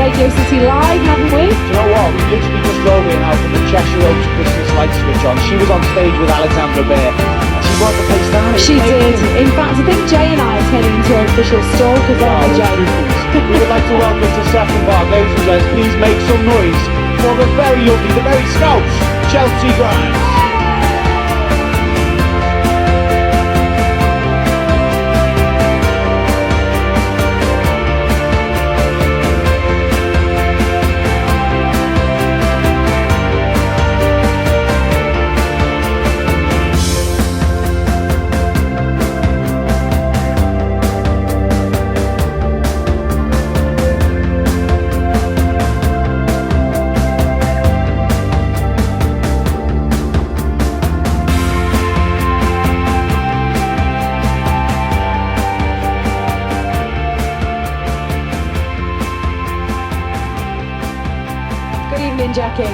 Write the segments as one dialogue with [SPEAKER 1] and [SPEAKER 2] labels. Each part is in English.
[SPEAKER 1] Radio City Live, haven't we?
[SPEAKER 2] Do you know what? We literally just drove in out from the Cheshire Oaks Christmas light switch on. She was on stage with Alexandra Bear. And she brought the place down.
[SPEAKER 1] She did. In fact, I think Jay and I are turning into our official stalkers, aren't we, Jay?
[SPEAKER 2] We would like to welcome to Sefton Park, ladies and gents, please make some noise for the very lovely, the very Scouts, Chelsea Grimes.
[SPEAKER 1] Jackie.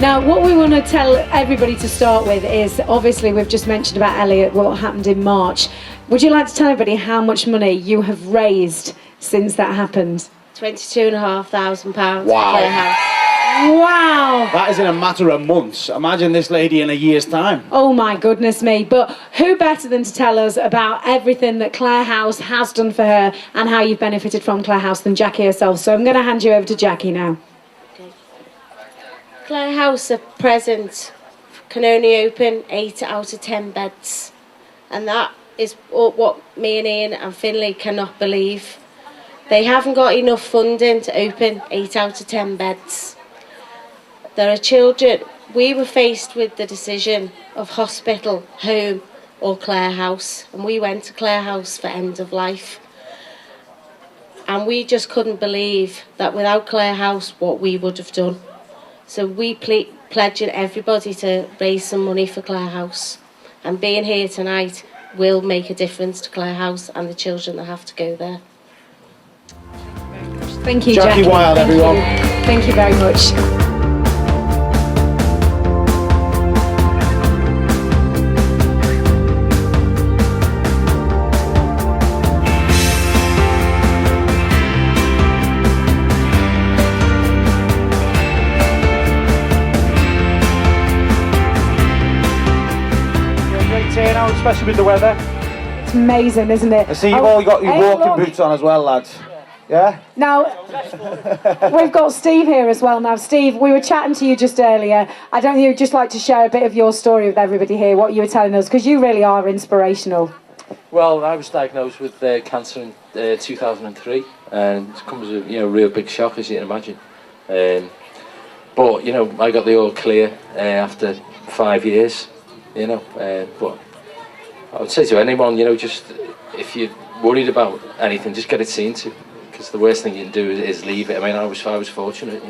[SPEAKER 1] Now, what we want to tell everybody to start with is, obviously, we've just mentioned about Elliot, what happened in March. Would you like to tell everybody how much money you have raised since that happened?
[SPEAKER 3] £22,500
[SPEAKER 2] Wow.
[SPEAKER 3] for the house.
[SPEAKER 1] Wow!
[SPEAKER 2] That is in a matter of months. Imagine this lady in a year's time.
[SPEAKER 1] Oh my goodness me. But who better than to tell us about everything that Clare House has done for her and how you've benefited from Clare House than Jackie herself? So I'm going to hand you over to Jackie now.
[SPEAKER 3] Clare House at present can only open 8 out of 10 beds, and that is what me and Ian and Finlay cannot believe. They haven't got enough funding to open 8 out of 10 beds. There are children. We were faced with the decision of hospital, home or Clare House, and we went to Clare House for end of life. And we just couldn't believe that without Clare House what we would have done. So we pledging everybody to raise some money for Clare House. And being here tonight will make a difference to Clare House and the children that have to go there.
[SPEAKER 1] Thank you, Jackie.
[SPEAKER 2] Jackie Wild, everyone.
[SPEAKER 1] Thank you very much.
[SPEAKER 2] Turnout, especially with the weather.
[SPEAKER 1] It's amazing, isn't it?
[SPEAKER 2] I see you've all got your walking boots on as well, lads. Yeah?
[SPEAKER 1] Now, we've got Steve here as well now. Steve, we were chatting to you just earlier. I don't think you'd just like to share a bit of your story with everybody here, what you were telling us, because you really are inspirational.
[SPEAKER 4] Well, I was diagnosed with cancer in 2003, and it comes as a real big shock, as you can imagine. But I got the all clear after 5 years. But I would say to anyone, just if you're worried about anything, just get it seen to, because the worst thing you can do is leave it. I mean, I was fortunate,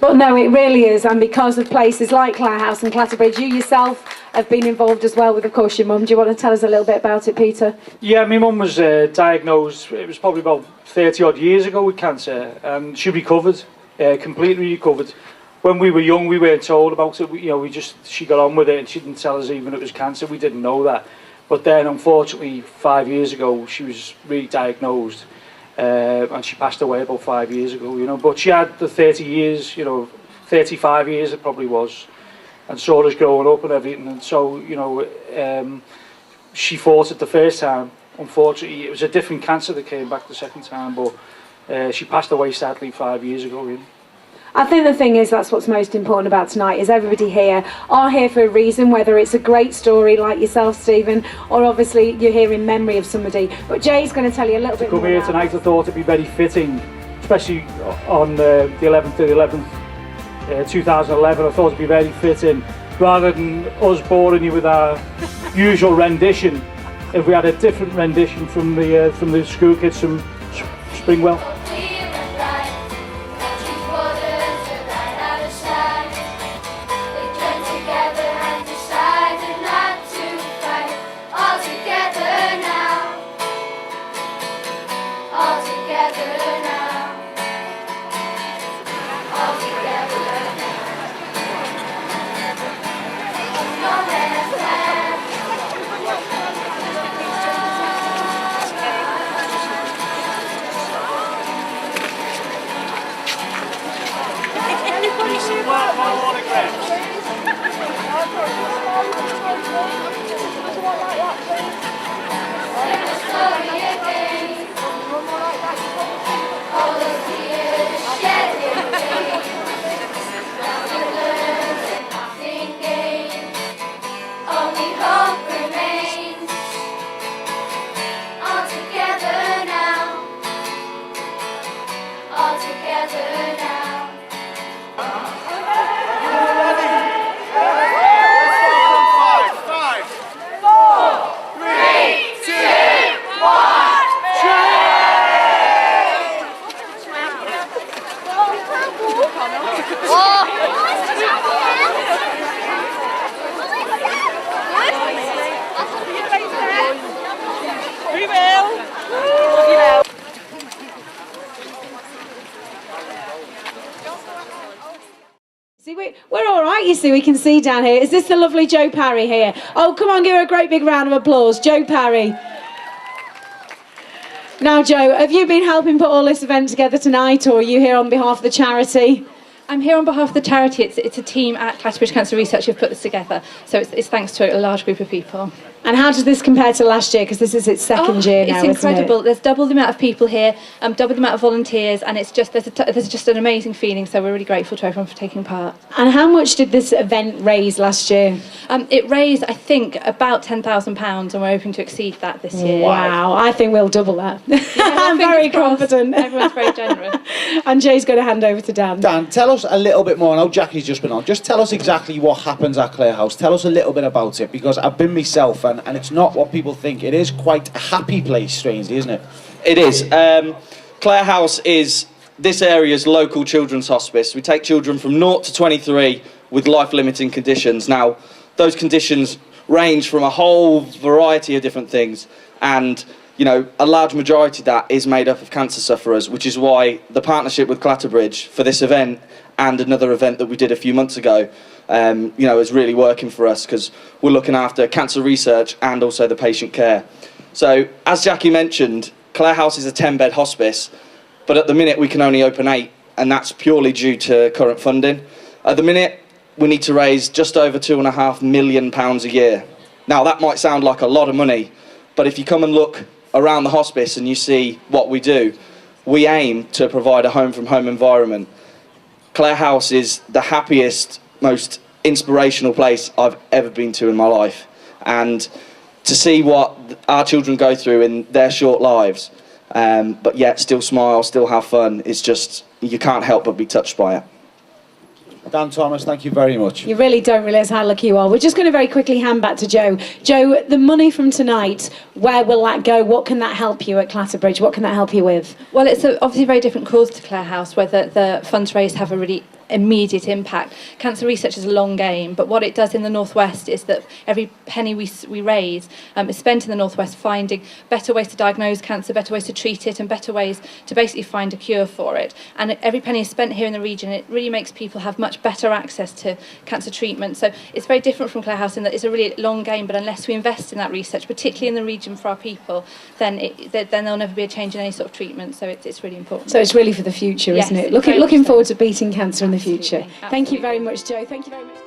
[SPEAKER 1] But no, it really is, and because of places like Clare House and Clatterbridge, you yourself have been involved as well with, of course, your mum. Do you want to tell us a little bit about it, Peter?
[SPEAKER 5] Yeah, my mum was diagnosed, it was probably about 30 odd years ago with cancer, and she recovered, completely recovered. When we were young, we weren't told about it. She got on with it, and she didn't tell us even it was cancer. We didn't know that. But then, unfortunately, 5 years ago, she was re-diagnosed, and she passed away about 5 years ago. But she had the 30 years, 35 years it probably was, and saw us growing up and everything. And so, she fought it the first time. Unfortunately, it was a different cancer that came back the second time, but she passed away sadly 5 years ago.
[SPEAKER 1] I think the thing is, that's what's most important about tonight, is everybody here are here for a reason, whether it's a great story like yourself, Stephen, or obviously you're here in memory of somebody. But Jay's going to tell you a little bit more.
[SPEAKER 5] To come here tonight, I thought it'd be very fitting, especially on the 11th to the 11th, 2011, I thought it'd be very fitting, rather than us boring you with our usual rendition, if we had a different rendition from the school kids from Springwell.
[SPEAKER 1] Stacey, we can see down here. Is this the lovely Jo Parry here? Oh, come on, give her a great big round of applause. Jo Parry. Now, Jo, have you been helping put all this event together tonight, or are you here on behalf of the charity?
[SPEAKER 6] I'm here on behalf of the charity. It's a team at Clatterbridge Cancer Research who've put this together. So it's thanks to a large group of people.
[SPEAKER 1] And how does this compare to last year? Because this is its second year now,
[SPEAKER 6] it's incredible.
[SPEAKER 1] Isn't it?
[SPEAKER 6] There's double the amount of people here, double the amount of volunteers, and it's just there's just an amazing feeling. So we're really grateful to everyone for taking part.
[SPEAKER 1] And how much did this event raise last year?
[SPEAKER 6] It raised, I think, about £10,000, and we're hoping to exceed that this year.
[SPEAKER 1] Wow, I think we'll double that.
[SPEAKER 6] Yeah,
[SPEAKER 1] I'm very confident.
[SPEAKER 6] Everyone's very generous.
[SPEAKER 1] And Jay's going to hand over to Dan.
[SPEAKER 2] Dan, tell us a little bit more. I know Jackie's just been on. Just tell us exactly what happens at Clare House. Tell us a little bit about it, because I've been myself, and it's not what people think. It is quite a happy place, strangely, isn't it?
[SPEAKER 7] It is. Clare House is this area's local children's hospice. We take children from 0 to 23 with life-limiting conditions. Now, those conditions range from a whole variety of different things, and you know, a large majority of that is made up of cancer sufferers, which is why the partnership with Clatterbridge for this event and another event that we did a few months ago, you know, is really working for us, because we're looking after cancer research and also the patient care. So, as Jackie mentioned, Clare House is a 10-bed hospice, but at the minute we can only open 8, and that's purely due to current funding. At the minute, we need to raise just over £2.5 million a year. Now, that might sound like a lot of money, but if you come and look around the hospice and you see what we do, we aim to provide a home-from-home environment. Clare House is the happiest, most inspirational place I've ever been to in my life. And to see what our children go through in their short lives, but yet still smile, still have fun, it's just, you can't help but be touched by it.
[SPEAKER 2] Dan Thomas, thank you very much.
[SPEAKER 1] You really don't realise how lucky you are. We're just going to very quickly hand back to Jo. Jo, the money from tonight, where will that go? What can that help you at Clatterbridge? What can that help you with?
[SPEAKER 6] Well, it's obviously a very different cause to Clare House, where the funds raised have a really immediate impact. Cancer research is a long game, but what it does in the Northwest is that every penny we raise is spent in the Northwest finding better ways to diagnose cancer, better ways to treat it, and better ways to basically find a cure for it. And every penny is spent here in the region. It really makes people have much better access to cancer treatment. So it's very different from Clare House in that it's a really long game, but unless we invest in that research, particularly in the region for our people, then there'll never be a change in any sort of treatment. So it's really important.
[SPEAKER 1] So it's really for the future,
[SPEAKER 6] Yes,
[SPEAKER 1] isn't it?
[SPEAKER 6] it's very
[SPEAKER 1] Looking
[SPEAKER 6] much so.
[SPEAKER 1] forward to beating cancer in the future.
[SPEAKER 6] Absolutely.
[SPEAKER 1] Thank you very much, Jo. Thank you very much.